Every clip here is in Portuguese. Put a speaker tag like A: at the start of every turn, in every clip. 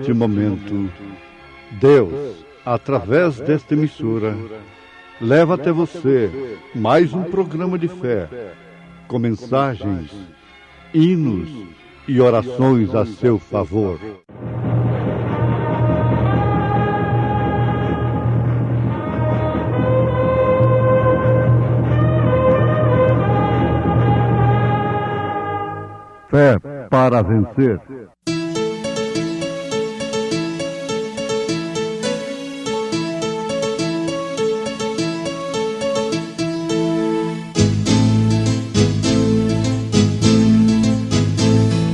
A: neste momento, Deus, através desta emissora, leva até você mais um programa de fé, com mensagens, hinos e orações a seu favor. Fé para vencer.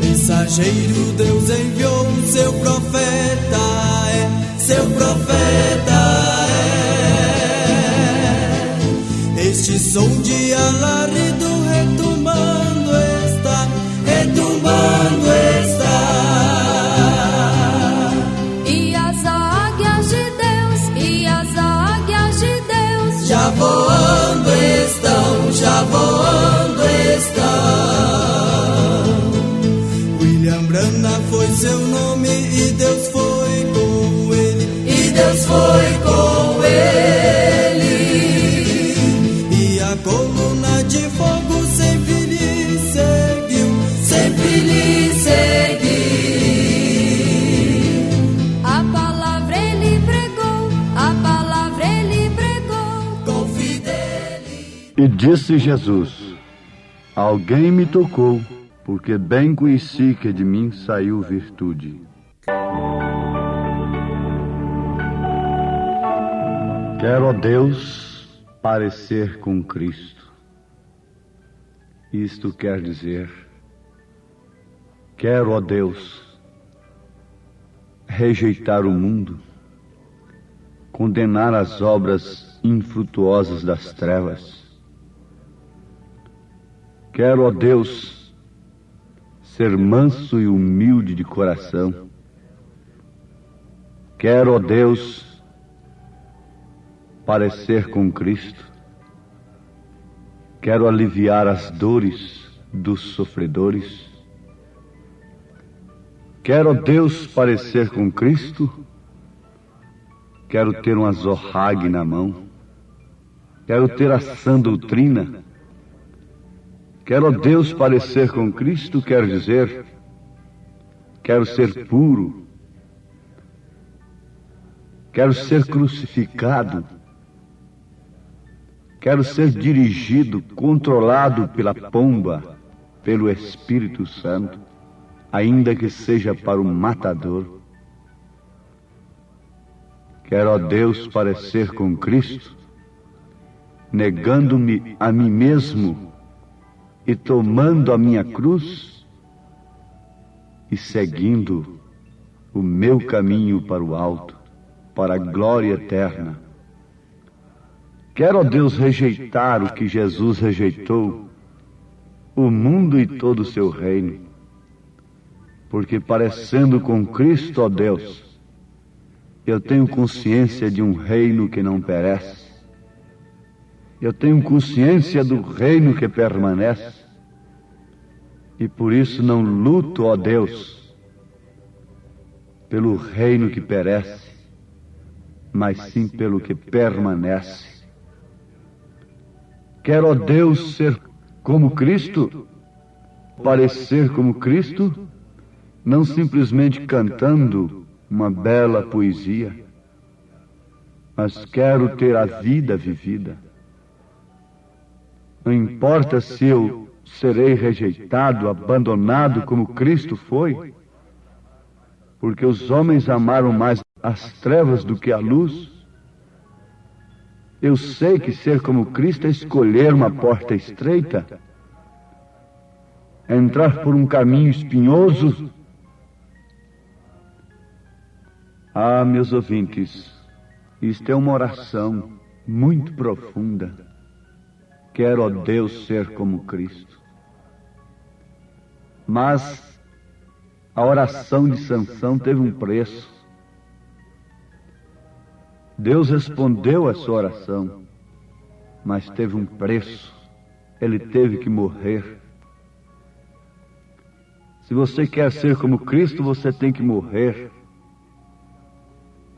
B: Mensageiro, Deus enviou seu profeta, seu profeta é. Este som de alarido retumbando está, retumbando está.
C: E as águias de Deus, e as águias de Deus
B: já voando estão, já voando estão. Branda foi seu nome e Deus foi com ele, e Deus foi com ele. E a coluna de fogo sempre lhe seguiu, sempre lhe seguiu.
C: A palavra ele pregou, a palavra ele pregou
B: com fidelidade.
A: E disse Jesus: alguém me tocou, porque bem conheci que de mim saiu virtude. Quero, ó Deus, parecer com Cristo. Isto quer dizer, quero, ó Deus, rejeitar o mundo, condenar as obras infrutuosas das trevas. Quero, ó Deus, ser manso e humilde de coração. Quero, ó Deus, parecer com Cristo. Quero aliviar as dores dos sofredores. Quero, ó Deus, parecer com Cristo. Quero ter um azorrague na mão. Quero ter a sã doutrina. Quero, ó Deus, parecer com Cristo, quer dizer, quero ser puro, quero ser crucificado, quero ser dirigido, controlado pela pomba, pelo Espírito Santo, ainda que seja para o matador. Quero, ó Deus, parecer com Cristo, negando-me a mim mesmo, e tomando a minha cruz e seguindo o meu caminho para o alto, para a glória eterna. Quero, ó Deus, rejeitar o que Jesus rejeitou, o mundo e todo o seu reino, porque parecendo com Cristo, ó Deus, eu tenho consciência de um reino que não perece. Eu tenho consciência do reino que permanece. E por isso não luto, ó Deus, pelo reino que perece, mas sim pelo que permanece. Quero, ó Deus, ser como Cristo, parecer como Cristo, não simplesmente cantando uma bela poesia, mas quero ter a vida vivida. Não importa se eu serei rejeitado, abandonado como Cristo foi, porque os homens amaram mais as trevas do que a luz. Eu sei que ser como Cristo é escolher uma porta estreita, é entrar por um caminho espinhoso. Ah, meus ouvintes, isto é uma oração muito profunda. Quero, ó Deus, ser como Cristo. Mas a oração de Sansão teve um preço. Deus respondeu a sua oração, mas teve um preço. Ele teve que morrer. Se você quer ser como Cristo, você tem que morrer.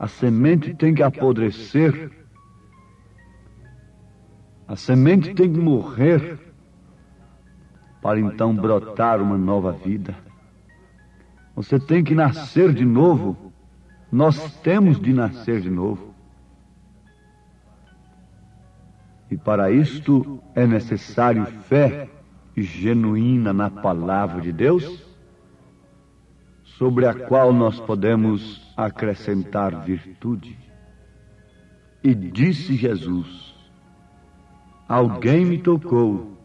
A: A semente tem que apodrecer, a semente tem que morrer, para então brotar uma nova vida. Você tem que nascer de novo. Nós temos de nascer de novo. E para isto é necessário fé genuína na palavra de Deus, sobre a qual nós podemos acrescentar virtude. E disse Jesus: alguém me tocou,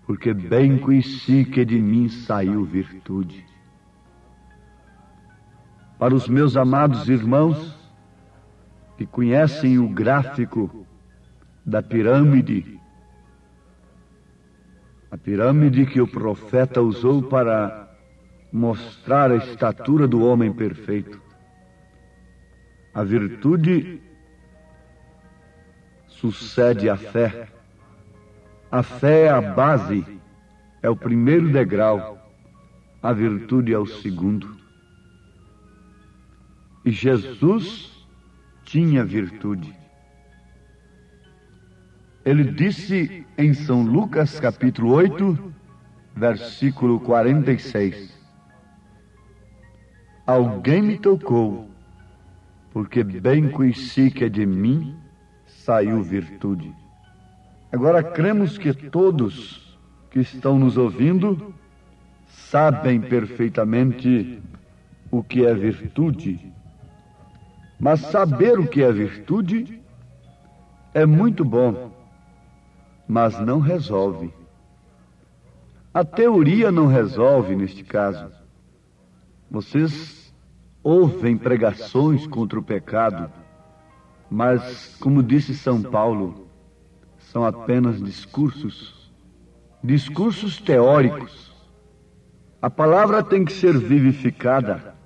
A: porque bem conheci que de mim saiu virtude. Para os meus amados irmãos que conhecem o gráfico da pirâmide, a pirâmide que o profeta usou para mostrar a estatura do homem perfeito, a virtude sucede à fé. A fé é a base, é o primeiro degrau, a virtude é o segundo. E Jesus tinha virtude. Ele disse em São Lucas capítulo 8, versículo 46, alguém me tocou, porque bem conheci que de mim saiu virtude. Agora cremos que todos que estão nos ouvindo sabem perfeitamente o que é virtude. Mas saber o que é virtude é muito bom, mas não resolve. A teoria não resolve neste caso. Vocês ouvem pregações contra o pecado, mas, como disse São Paulo, são apenas discursos teóricos. A palavra tem que ser vivificada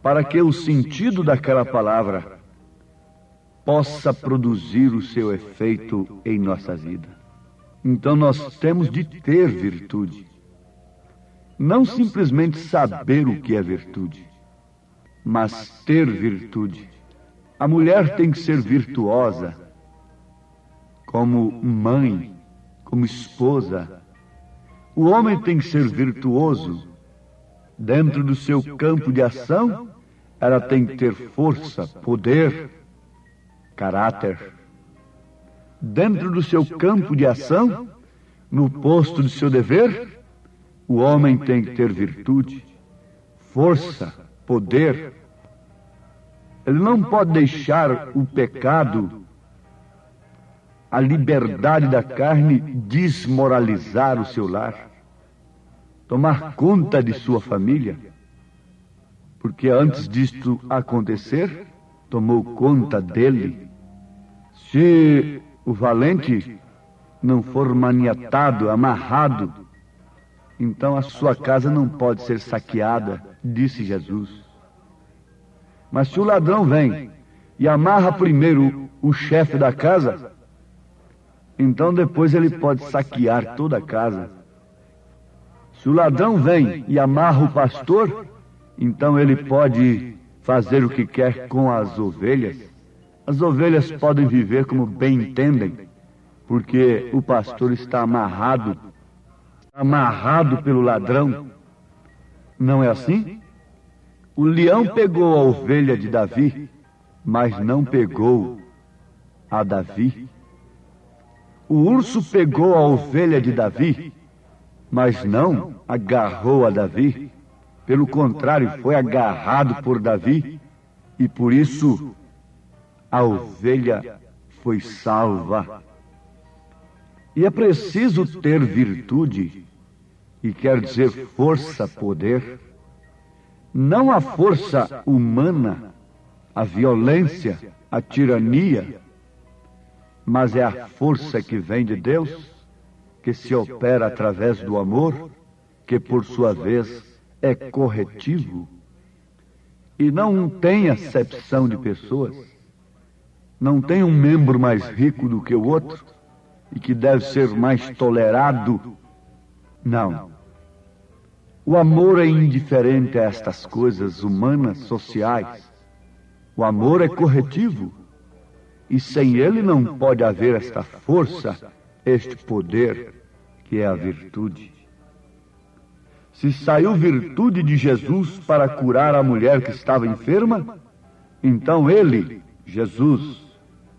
A: para que o sentido daquela palavra possa produzir o seu efeito em nossa vida. Então nós temos de ter virtude. Não simplesmente saber o que é virtude, mas ter virtude. A mulher tem que ser virtuosa, como mãe, como esposa. O homem tem que ser virtuoso. Dentro do seu campo de ação, ela tem que ter força, poder, caráter. Dentro do seu campo de ação, no posto do seu dever, o homem tem que ter virtude, força, poder. Ele não pode deixar o pecado, a liberdade da carne, desmoralizar o seu lar, tomar conta de sua família, porque antes disto acontecer, tomou conta dele. Se o valente não for maniatado, amarrado, então a sua casa não pode ser saqueada, disse Jesus. Mas se o ladrão vem e amarra primeiro o chefe da casa, então depois ele pode saquear toda a casa. Se o ladrão vem e amarra o pastor, então ele pode fazer o que quer com as ovelhas. As ovelhas podem viver como bem entendem, porque o pastor está amarrado pelo ladrão. Não é assim? O leão pegou a ovelha de Davi, mas não pegou a Davi. O urso pegou a ovelha de Davi, mas não agarrou a Davi. Pelo contrário, foi agarrado por Davi, e por isso a ovelha foi salva. E é preciso ter virtude, e quer dizer força, poder. Não a força humana, a violência, a tirania, mas é a força que vem de Deus, que se opera através do amor, que por sua vez é corretivo e não tem acepção de pessoas. Não tem um membro mais rico do que o outro e que deve ser mais tolerado. Não. O amor é indiferente a estas coisas humanas, sociais. O amor é corretivo, e sem ele não pode haver esta força, este poder, que é a virtude. Se saiu virtude de Jesus para curar a mulher que estava enferma, então ele, Jesus,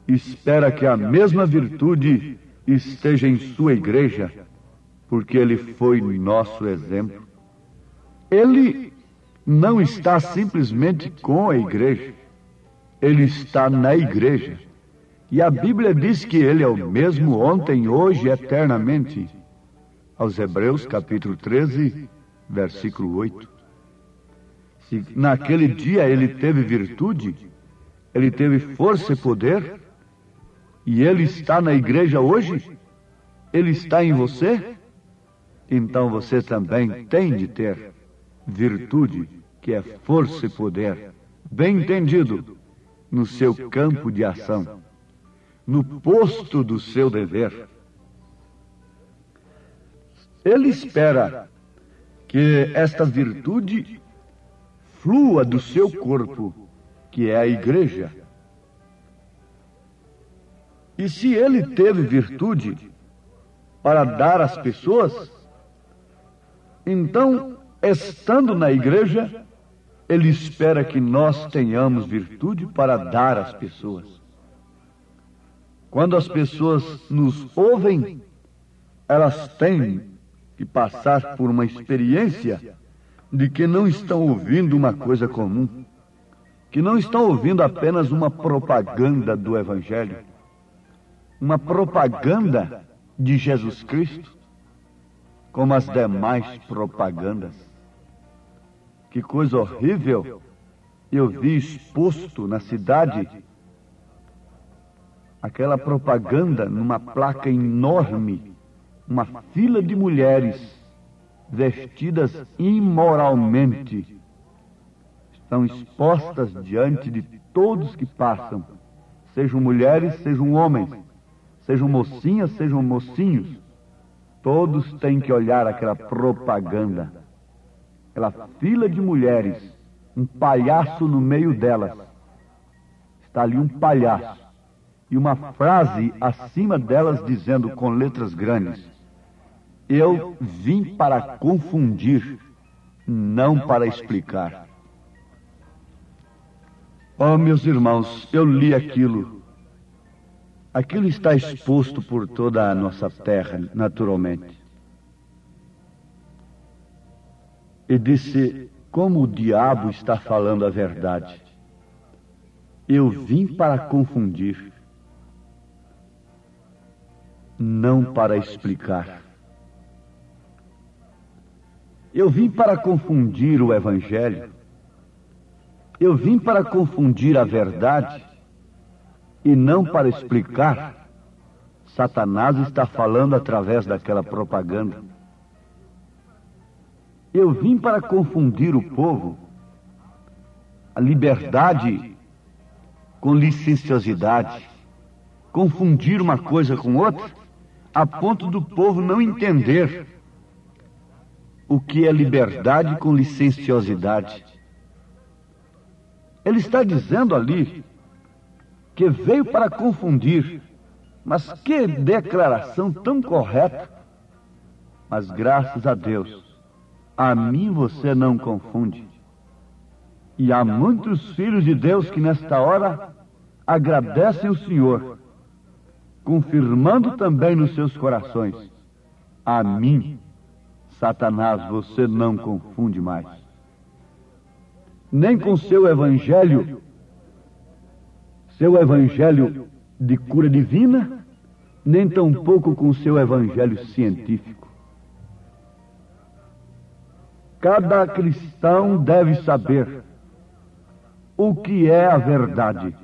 A: espera que a mesma virtude esteja em sua igreja, porque ele foi nosso exemplo. Ele não está simplesmente com a igreja, ele está na igreja. E a Bíblia diz que ele é o mesmo ontem, hoje e eternamente. Aos Hebreus, capítulo 13, versículo 8. Se naquele dia ele teve virtude, ele teve força e poder, e ele está na igreja hoje, ele está em você, então você também tem de ter virtude, que é força e poder, bem entendido, no seu campo de ação, no posto do seu dever. Ele espera que esta virtude flua do seu corpo, que é a igreja. E se ele teve virtude para dar às pessoas, então, estando na igreja, ele espera que nós tenhamos virtude para dar às pessoas. Quando as pessoas nos ouvem, elas têm que passar por uma experiência de que não estão ouvindo uma coisa comum, que não estão ouvindo apenas uma propaganda do Evangelho, uma propaganda de Jesus Cristo, como as demais propagandas. Que coisa horrível! Eu vi exposto na cidade aquela propaganda numa placa enorme, uma fila de mulheres vestidas imoralmente. Estão expostas diante de todos que passam, sejam mulheres, sejam homens, sejam mocinhas, sejam mocinhos. Todos têm que olhar aquela propaganda, aquela fila de mulheres, um palhaço no meio delas. Está ali um palhaço e uma frase acima delas dizendo com letras grandes: eu vim para confundir, não para explicar. Oh, meus irmãos, eu li aquilo. Aquilo está exposto por toda a nossa terra, naturalmente. E disse: como o diabo está falando a verdade. Eu vim para confundir, não para explicar. Eu vim para confundir o Evangelho. Eu vim para confundir a verdade e não para explicar. Satanás está falando através daquela propaganda. Eu vim para confundir o povo, a liberdade com licenciosidade, confundir uma coisa com outra, a ponto do povo não entender o que é liberdade com licenciosidade. Ele está dizendo ali que veio para confundir, mas que declaração tão correta. Mas graças a Deus, a mim você não confunde. E há muitos filhos de Deus que nesta hora agradecem o Senhor, confirmando também nos seus corações: a mim, Satanás, você não confunde mais. Nem com seu evangelho de cura divina, nem tampouco com seu evangelho científico. Cada cristão deve saber o que é a verdade,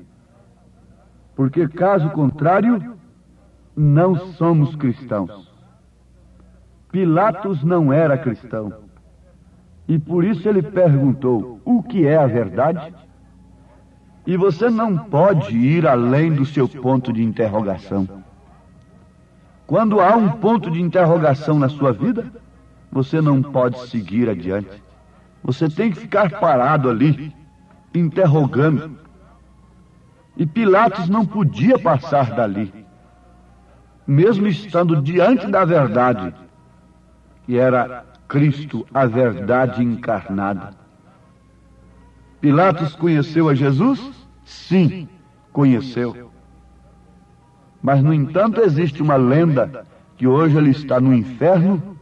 A: porque caso contrário, não somos cristãos. Pilatos não era cristão, e por isso ele perguntou: o que é a verdade? E você não pode ir além do seu ponto de interrogação. Quando há um ponto de interrogação na sua vida, você não pode seguir adiante. Você tem que ficar parado ali, interrogando, E Pilatos não podia passar dali, mesmo estando diante da verdade, que era Cristo, a verdade encarnada. Pilatos conheceu a Jesus? Sim, conheceu. Mas, no entanto, existe uma lenda que hoje ele está no inferno,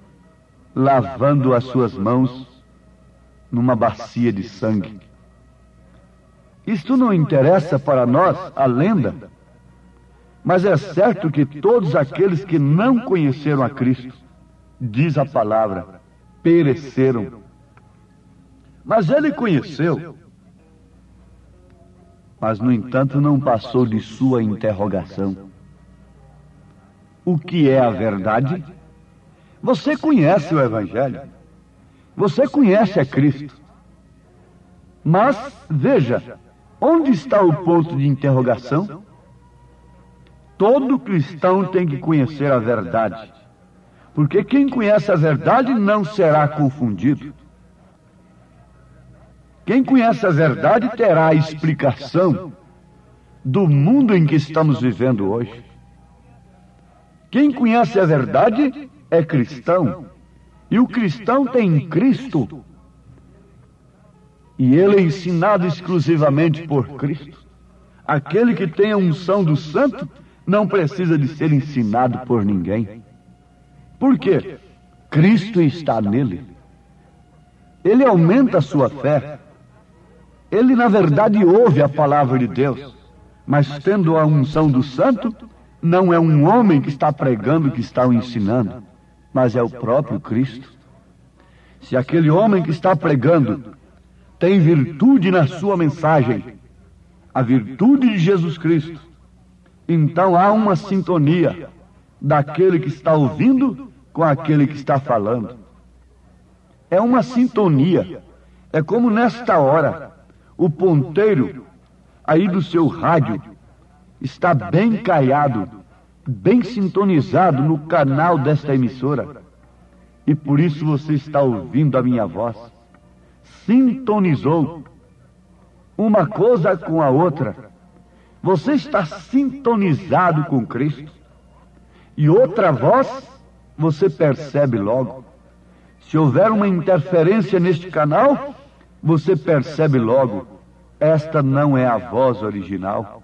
A: lavando as suas mãos numa bacia de sangue. Isto não interessa para nós, a lenda, mas é certo que todos aqueles que não conheceram a Cristo, diz a palavra, pereceram. Mas ele conheceu, mas no entanto não passou de sua interrogação. O que é a verdade? Você conhece o Evangelho, você conhece a Cristo, mas veja, onde está o ponto de interrogação? Todo cristão tem que conhecer a verdade, porque quem conhece a verdade não será confundido. Quem conhece a verdade terá a explicação do mundo em que estamos vivendo hoje. Quem conhece a verdade é cristão, e o cristão tem Cristo, e ele é ensinado exclusivamente por Cristo. Aquele que tem a unção do Santo não precisa de ser ensinado por ninguém. Por quê? Cristo está nele. Ele aumenta a sua fé. Ele, na verdade, ouve a palavra de Deus, mas tendo a unção do Santo, não é um homem que está pregando, que está o ensinando, mas é o próprio Cristo. Se aquele homem que está pregando tem virtude na sua mensagem, a virtude de Jesus Cristo, então há uma sintonia daquele que está ouvindo com aquele que está falando. É uma sintonia. É como nesta hora, o ponteiro aí do seu rádio está bem caiado, bem sintonizado no canal desta emissora. E por isso você está ouvindo a minha voz. Sintonizou uma coisa com a outra. Você está sintonizado com Cristo. E outra voz, você percebe logo. Se houver uma interferência neste canal, você percebe logo. Esta não é a voz original.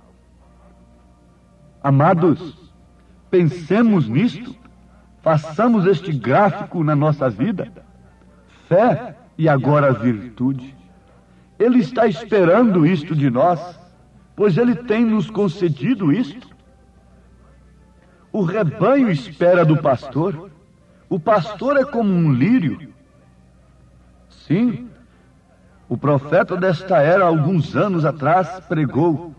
A: Amados, pensemos nisto. Façamos este gráfico na nossa vida. Fé e agora virtude. Ele está esperando isto de nós, pois Ele tem nos concedido isto. O rebanho espera do pastor. O pastor é como um lírio. Sim, o profeta desta era, alguns anos atrás, pregou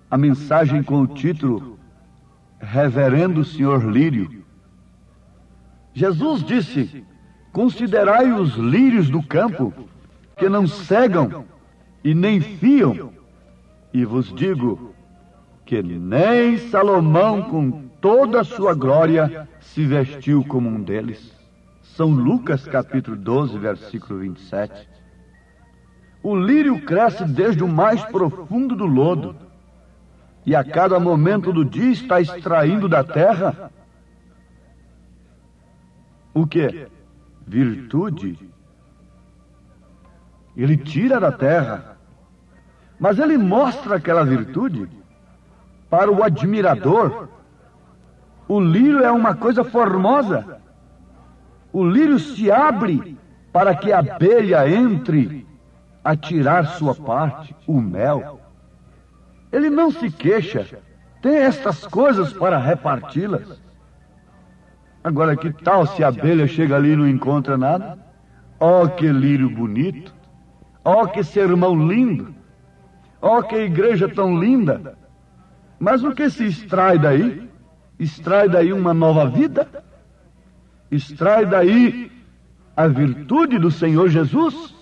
A: a mensagem com o título Reverendo Senhor Lírio. Jesus disse: considerai os lírios do campo, que não cegam e nem fiam, e vos digo que nem Salomão, com toda a sua glória, se vestiu como um deles. São Lucas capítulo 12, versículo 27. O lírio cresce desde o mais profundo do lodo, e a cada momento do dia está extraindo da terra o quê? Virtude. Ele tira da terra, mas ele mostra aquela virtude para o admirador. O lírio é uma coisa formosa. O lírio se abre para que a abelha entre a tirar sua parte, o mel. Ele não se queixa, tem estas coisas para reparti-las. Agora, que tal se a abelha chega ali e não encontra nada? Oh, que lírio bonito! Oh, que sermão lindo! Oh, que igreja tão linda! Mas o que se extrai daí? Extrai daí uma nova vida? Extrai daí a virtude do Senhor Jesus?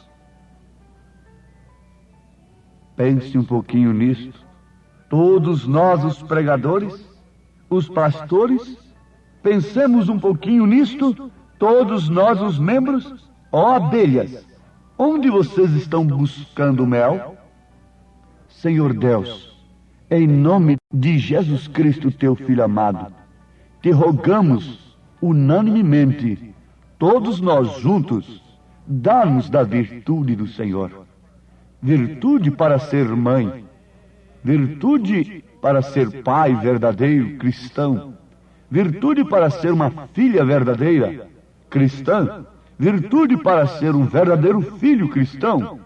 A: Pense um pouquinho nisso. Todos nós, os pregadores, os pastores, pensemos um pouquinho nisto. Todos nós, os membros. Ó abelhas, onde vocês estão buscando mel? Senhor Deus, Em nome de Jesus Cristo, teu Filho amado, te rogamos unanimemente, todos nós juntos, dá-nos da virtude do Senhor. Virtude para ser mãe, virtude para ser pai verdadeiro cristão, virtude para ser uma filha verdadeira cristã, virtude para ser um verdadeiro filho cristão,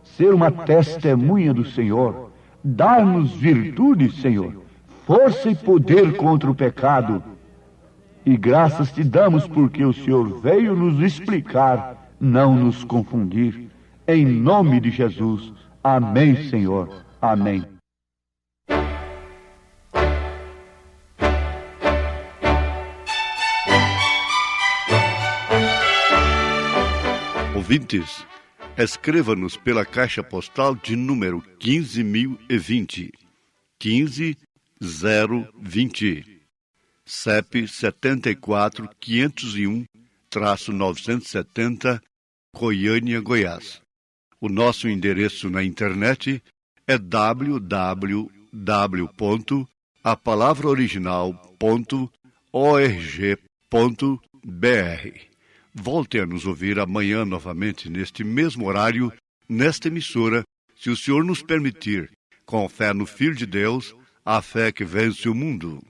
A: ser uma testemunha do Senhor. Dá-nos virtude, Senhor, força e poder contra o pecado. E graças te damos porque o Senhor veio nos explicar, não nos confundir. Em nome de Jesus. Amém, Senhor. Amém.
D: Ouvintes, escreva-nos pela caixa postal de número 15.020, 15020, CEP 74.501-970, Goiânia, Goiás. O nosso endereço na internet é www.apalavraoriginal.org.br. Volte a nos ouvir amanhã novamente, neste mesmo horário, nesta emissora, se o Senhor nos permitir, com fé no Filho de Deus, a fé que vence o mundo.